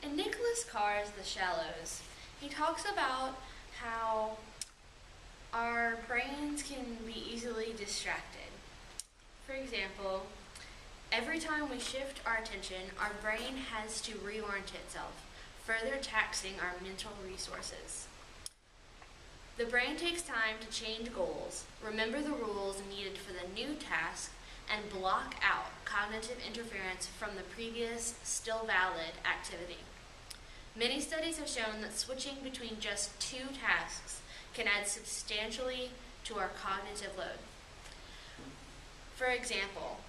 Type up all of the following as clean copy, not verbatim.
In Nicholas Carr's The Shallows, he talks about how our brains can be easily distracted. For example, every time we shift our attention, our brain has to reorient itself, further taxing our mental resources. The brain takes time to change goals, remember the rules needed for the new task, and block out cognitive interference from the previous, still valid activity. Many studies have shown that switching between just two tasks can add substantially to our cognitive load. For example,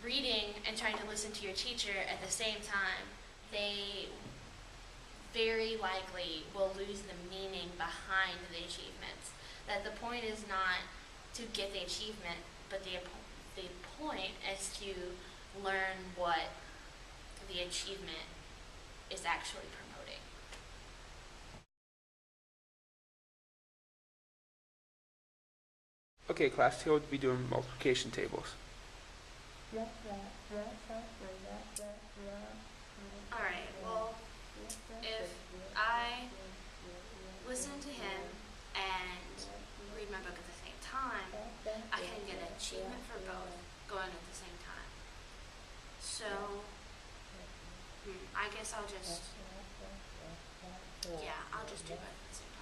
reading and trying to listen to your teacher at the same time, they very likely will lose the meaning behind the achievements. That the point is not to get the achievement, but the point is to learn what the achievement is actually promoting. Okay, class, today we'll be doing multiplication tables. Alright, well, if I listen to him and read my book at the same time, I can get an achievement for both going at the same time. So, I guess I'll just do both at the same time.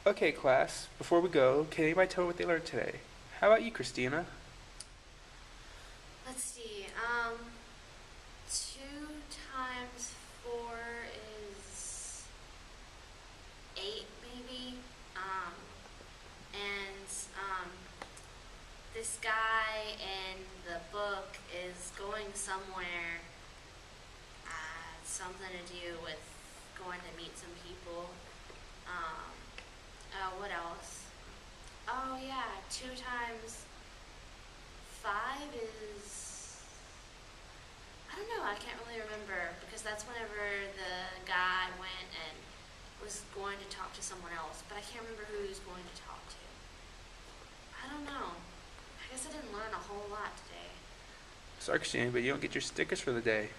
Okay, class, before we go, can anybody tell me what they learned today? How about you, Christina? Let's see, 2 times 4 is 8 maybe, this guy in the book is going somewhere, something to do with going to meet some people. What else? Oh yeah, 2 times 5 is, I don't know, I can't really remember, because that's whenever the guy went and was going to talk to someone else, but I can't remember who he was going to talk to. I don't know. I guess I didn't learn a whole lot today. Sorry, Christina, but you don't get your stickers for the day.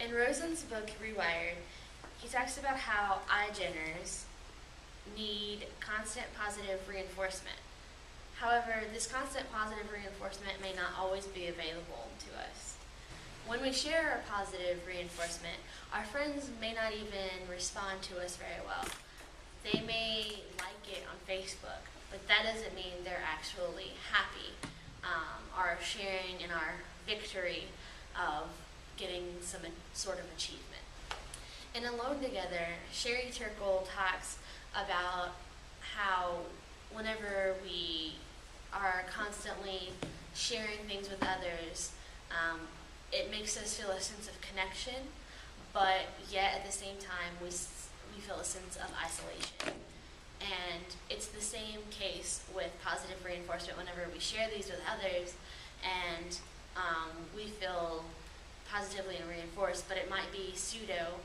In Rosen's book, Rewired, he talks about how iGeners need constant positive reinforcement. However, this constant positive reinforcement may not always be available to us. When we share a positive reinforcement, our friends may not even respond to us very well. They may like it on Facebook, but that doesn't mean they're actually happy or sharing in our victory of getting some sort of achievement. In Alone Together, Sherry Turkle talks about how whenever we are constantly sharing things with others, it makes us feel a sense of connection, but yet at the same time we feel a sense of isolation. And it's the same case with positive reinforcement. Whenever we share these with others and we feel positively reinforced, but it might be pseudo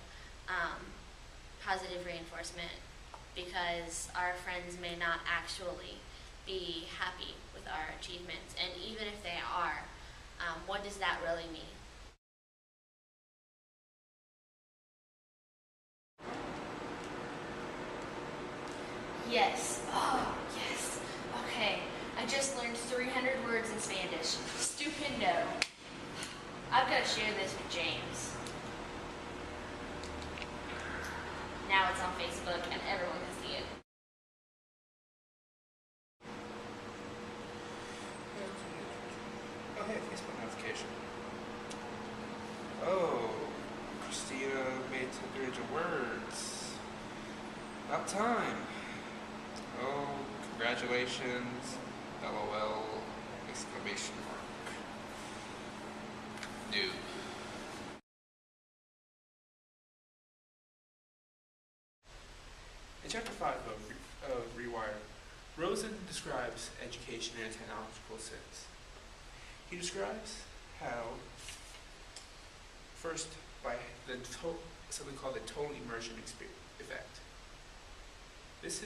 positive reinforcement because our friends may not actually be happy with our achievements. And even if they are, what does that really mean? Yes. Oh, yes. Okay. I just learned 300 words in Spanish. Stupendo. I've got to share this with James. Now it's on Facebook and everyone can see it. Oh, hey, Facebook notification. Oh, Christina made 300 words. About time. Oh, congratulations. LOL, exclamation mark. New. In chapter 5 of Rewired, Rosen describes education in a technological sense. He describes how, first, by something called the total immersion effect. This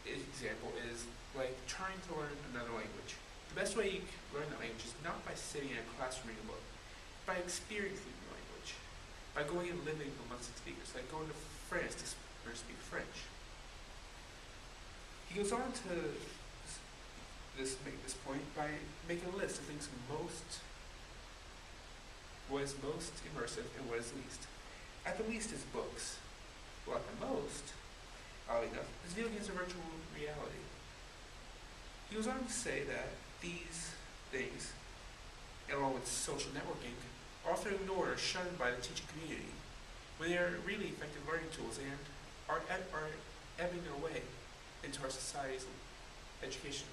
example is like trying to learn another language. The best way you can learn that language is not by sitting in a classroom reading a book, by experiencing the language, by going and living amongst its speakers, like going to France to learn to speak French. He goes on to make this point by making a list of things what is most immersive and what is least. At the least is books, while at the most, oddly enough, is video games of virtual reality. He goes on to say that these things, along with social networking, are often ignored or shunned by the teaching community when they are really effective learning tools and are ebbing their way into our society's education.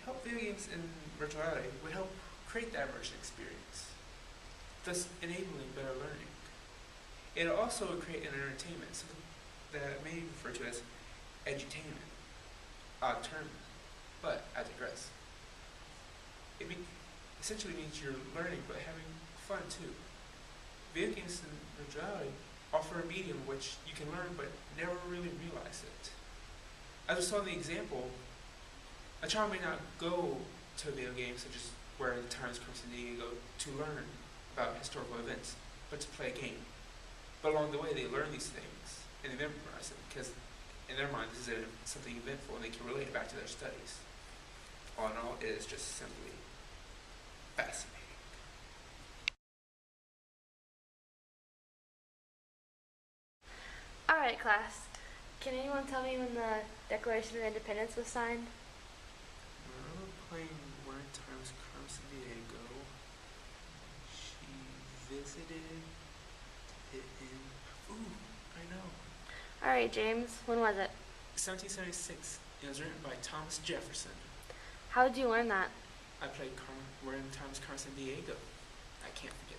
Help video games in virtual reality would help create that immersion experience, thus enabling better learning. It also would create an entertainment, something that may be referred to as edutainment. Odd term, but I digress. It essentially means you're learning but having fun too. Video games in virtual reality offer a medium in which you can learn but never really realize it. As we saw in the example, a child may not go to a video game such as where the Times Square San Diego to learn about historical events, but to play a game. But along the way they learn these things and they memorize them because in their mind this is something eventful and they can relate it back to their studies. All in all, it is just simply fascinating. Alright, class. Can anyone tell me when the Declaration of Independence was signed? I remember playing one Times Square San Diego. She visited it in... Ooh, I know. Alright, James. When was it? 1776. It was written by Thomas Jefferson. How did you learn that? I played We're in Times Square San Diego. I can't forget